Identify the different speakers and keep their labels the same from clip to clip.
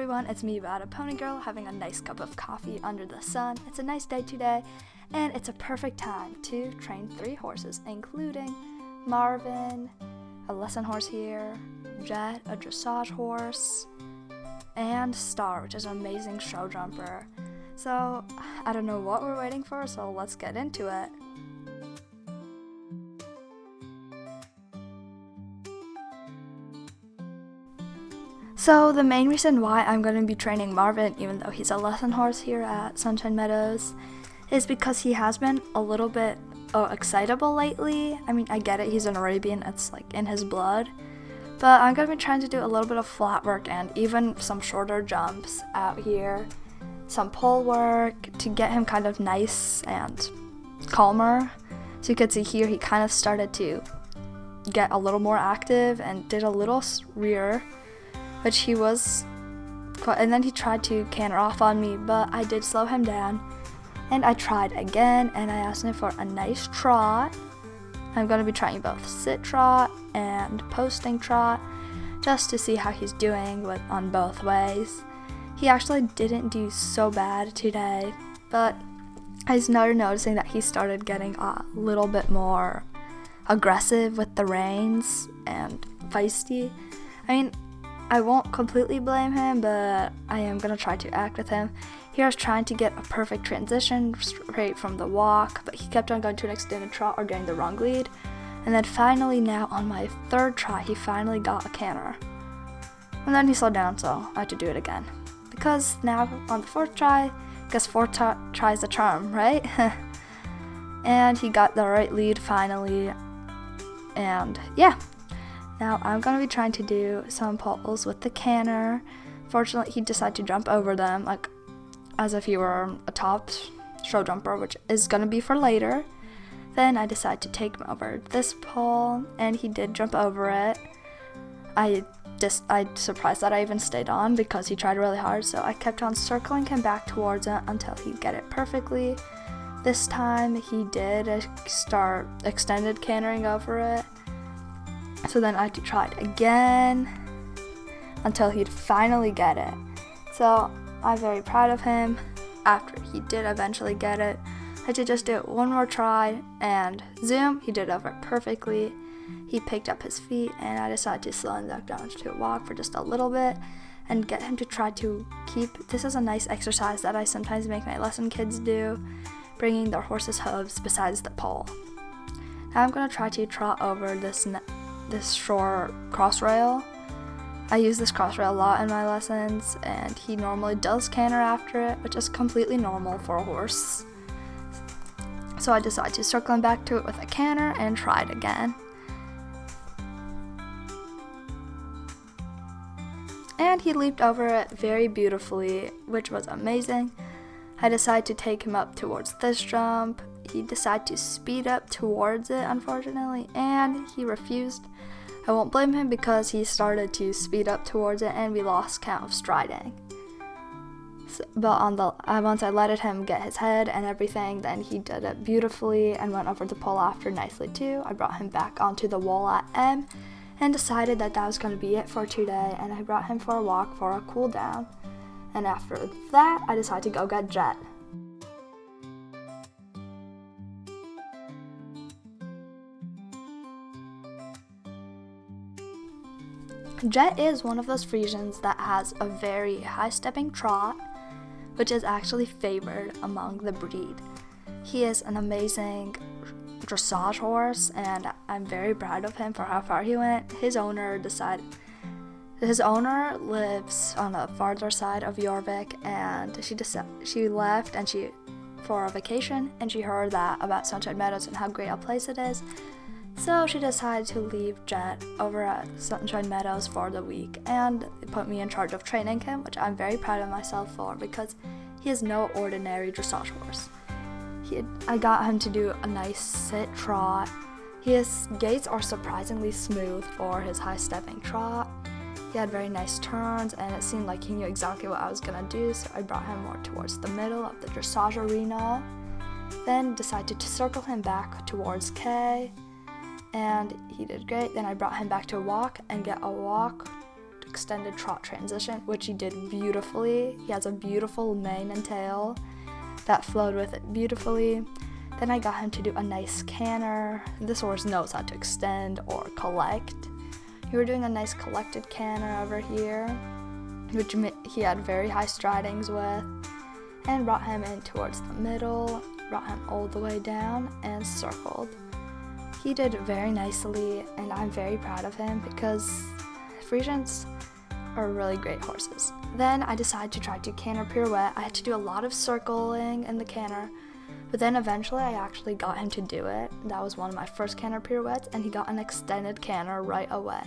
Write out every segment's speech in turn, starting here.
Speaker 1: everyone, it's me, Vada Pony Girl, having a nice cup of coffee under the sun. It's a nice day today, and it's a perfect time to train 3 horses, including Marvin, a lesson horse here, Jet, a dressage horse, and Star, which is an amazing show jumper. So, I don't know what we're waiting for, so let's get into it. So the main reason why I'm going to be training Marvin, even though he's a lesson horse here at Sunshine Meadows, is because he has been a little bit excitable lately. I mean, I get it, he's an Arabian, it's like in his blood. But I'm going to be trying to do a little bit of flat work and even some shorter jumps out here. Some pole work to get him kind of nice and calmer. So you can see here he kind of started to get a little more active and did a little rear, which he was quite, and then he tried to canter off on me, but I did slow him down, and I tried again, and I asked him for a nice trot. I'm going to be trying both sit trot and posting trot, just to see how he's doing on both ways. He actually didn't do so bad today, but I started noticing that he started getting a little bit more aggressive with the reins and feisty. I mean, I won't completely blame him, but I am going to try to act with him. Here I was trying to get a perfect transition straight from the walk, but he kept on going to an extended trot or getting the wrong lead. And then finally now on my 3rd try, he finally got a canter. And then he slowed down, so I had to do it again. Because now on the 4th try, because 4th try is the charm, right? And he got the right lead finally. And yeah. Now I'm going to be trying to do some poles with the canter. Fortunately, he decided to jump over them, like as if he were a top show jumper, which is going to be for later. Then I decided to take him over this pole, and he did jump over it. I surprised that I even stayed on because he tried really hard, so I kept on circling him back towards it until he'd get it perfectly. This time he did start extended cantering over it. So then I had to try it again until he'd finally get it. So I'm very proud of him. After he did eventually get it, I had to just do it one more try, and zoom, he did it over perfectly. He picked up his feet, and I decided to slow him back down to a walk for just a little bit and get him to try to keep, this is a nice exercise that I sometimes make my lesson kids do, bringing their horse's hooves besides the pole. Now I'm going to try to trot over this short cross rail. I use this cross rail a lot in my lessons, and he normally does canter after it, which is completely normal for a horse. So I decided to circle him back to it with a canter and try it again. And he leaped over it very beautifully, which was amazing. I decided to take him up towards this jump. He decided to speed up towards it, unfortunately, and he refused. I won't blame him because he started to speed up towards it and we lost count of striding. But once I let him get his head and everything, then he did it beautifully and went over the pole after nicely too. I brought him back onto the wall at M and decided that was going to be it for today, and I brought him for a walk for a cool down. And after that, I decided to go get Jet. Jet is one of those Friesians that has a very high-stepping trot, which is actually favored among the breed. He is an amazing dressage horse, and I'm very proud of him for how far he went. His owner lives on the farther side of Jorvik, and she left and for a vacation, and she heard that about Sunshine Meadows and how great a place it is. So she decided to leave Jet over at Sunshine Meadows for the week and put me in charge of training him, which I'm very proud of myself for because he is no ordinary dressage horse. I got him to do a nice sit trot. His gaits are surprisingly smooth for his high-stepping trot. He had very nice turns, and it seemed like he knew exactly what I was going to do, so I brought him more towards the middle of the dressage arena. Then decided to circle him back towards K, and he did great. Then I brought him back to walk and get a walk extended trot transition, which he did beautifully. He has a beautiful mane and tail that flowed with it beautifully. Then I got him to do a nice canter. This horse knows how to extend or collect. We were doing a nice collected canter over here, which he had very high stridings with, and brought him in towards the middle, brought him all the way down, and circled. He did very nicely, and I'm very proud of him because Friesians are really great horses. Then I decided to try to canter pirouette. I had to do a lot of circling in the canter, but then eventually I actually got him to do it. That was one of my first canter pirouettes, and he got an extended canter right away,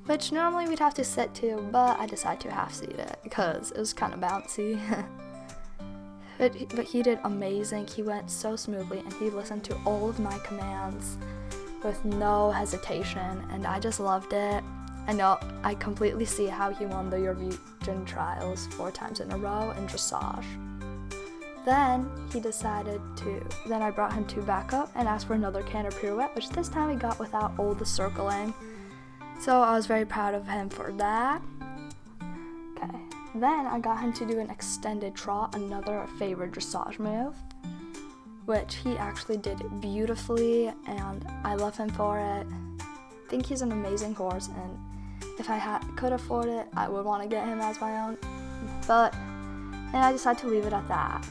Speaker 1: which normally we'd have to sit to, but I decided to half seat it because it was kind of bouncy. But he did amazing. He went so smoothly, and he listened to all of my commands with no hesitation, and I just loved it. I know I completely see how he won the Eurovision trials 4 times in a row in dressage. Then I brought him to back up and asked for another canter pirouette, which this time he got without all the circling. So I was very proud of him for that. Okay. Then I got him to do an extended trot, another favorite dressage move, which he actually did beautifully, and I love him for it. I think he's an amazing horse, and if I could afford it, I would want to get him as my own, and I decided to leave it at that.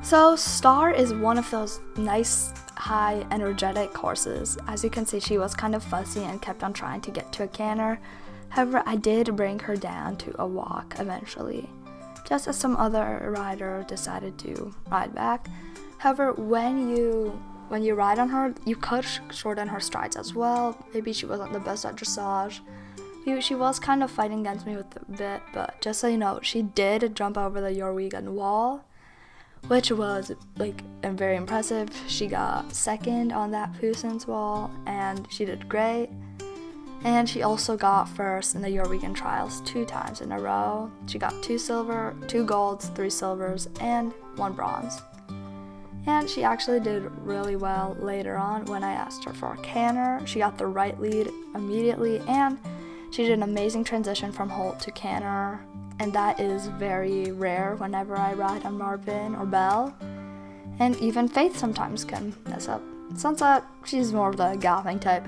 Speaker 1: So Star is one of those nice, high, energetic horses. As you can see, she was kind of fussy and kept on trying to get to a canter. However, I did bring her down to a walk eventually, just as some other rider decided to ride back. However, when you ride on her, you could shorten her strides as well. Maybe she wasn't the best at dressage. She was kind of fighting against me with a bit, but just so you know, she did jump over the Jorwegan wall, which was very impressive. She got second on that Poussin's wall, and she did great. And she also got first in the Jorwegan trials 2 times in a row. She got 2 silver, 2 golds, 3 silvers, and 1 bronze. And she actually did really well later on when I asked her for a canter. She got the right lead immediately, and she did an amazing transition from halt to canter. And that is very rare whenever I ride on Marvin or Belle. And even Faith sometimes can mess up. Sunset, she's more of the galloping type.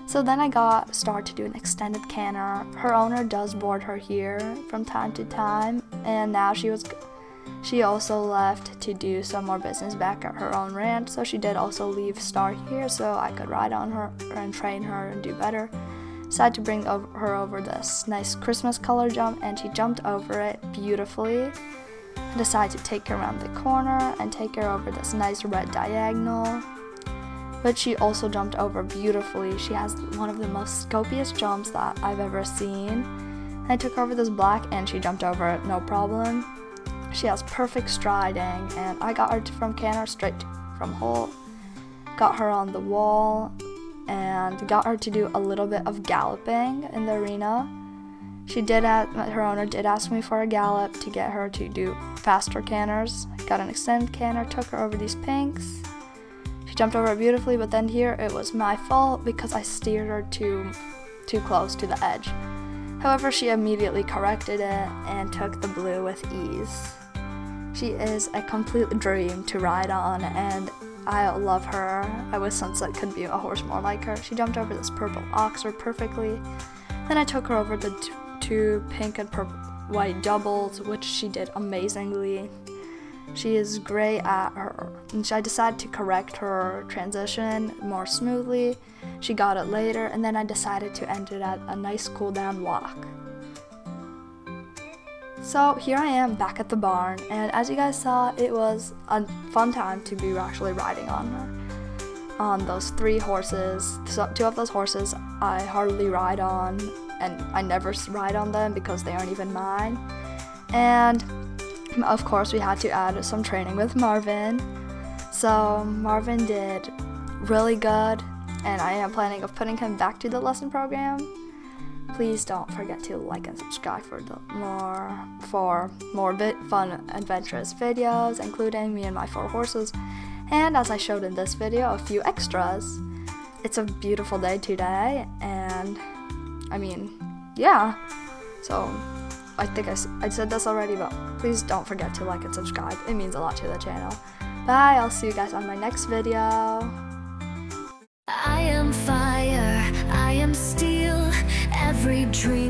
Speaker 1: So then I got Star to do an extended canter. Her owner does board her here from time to time, and now she also left to do some more business back at her own ranch, so she did also leave Star here so I could ride on her and train her and do better. Decided to bring her over this nice Christmas color jump, and she jumped over it beautifully. I decided to take her around the corner and take her over this nice red diagonal, which she also jumped over beautifully. She has one of the most scopiest jumps that I've ever seen. I took her over this black, and she jumped over it no problem. She has perfect striding, and I got her from canter straight from halt. Got her on the wall, and got her to do a little bit of galloping in the arena. Her owner did ask me for a gallop to get her to do faster canters. Got an extended canter, took her over these pinks. She jumped over it beautifully, but then here it was my fault because I steered her too close to the edge. However, she immediately corrected it and took the blue with ease. She is a complete dream to ride on, and I love her. I wish Sunset could be a horse more like her. She jumped over this purple oxer perfectly. Then I took her over the 2 pink and white doubles, which she did amazingly. She is great at her. And I decided to correct her transition more smoothly. She got it later, and then I decided to end it at a nice cool down walk. So here I am back at the barn, and as you guys saw, it was a fun time to be actually riding on her. On those 3 horses, so 2 of those horses I hardly ride on, and I never ride on them because they aren't even mine. And of course we had to add some training with Marvin. So Marvin did really good, and I am planning of putting him back to the lesson program. please don't forget to like and subscribe for more fun adventurous videos, including me and my 4 horses, and as I showed in this video, a few extras. It's a beautiful day today, and I mean, yeah, so I think I said this already, but please don't forget to like and subscribe. It means a lot to the channel. Bye, I'll see you guys on my next video.
Speaker 2: I am fire, I am steel, every dream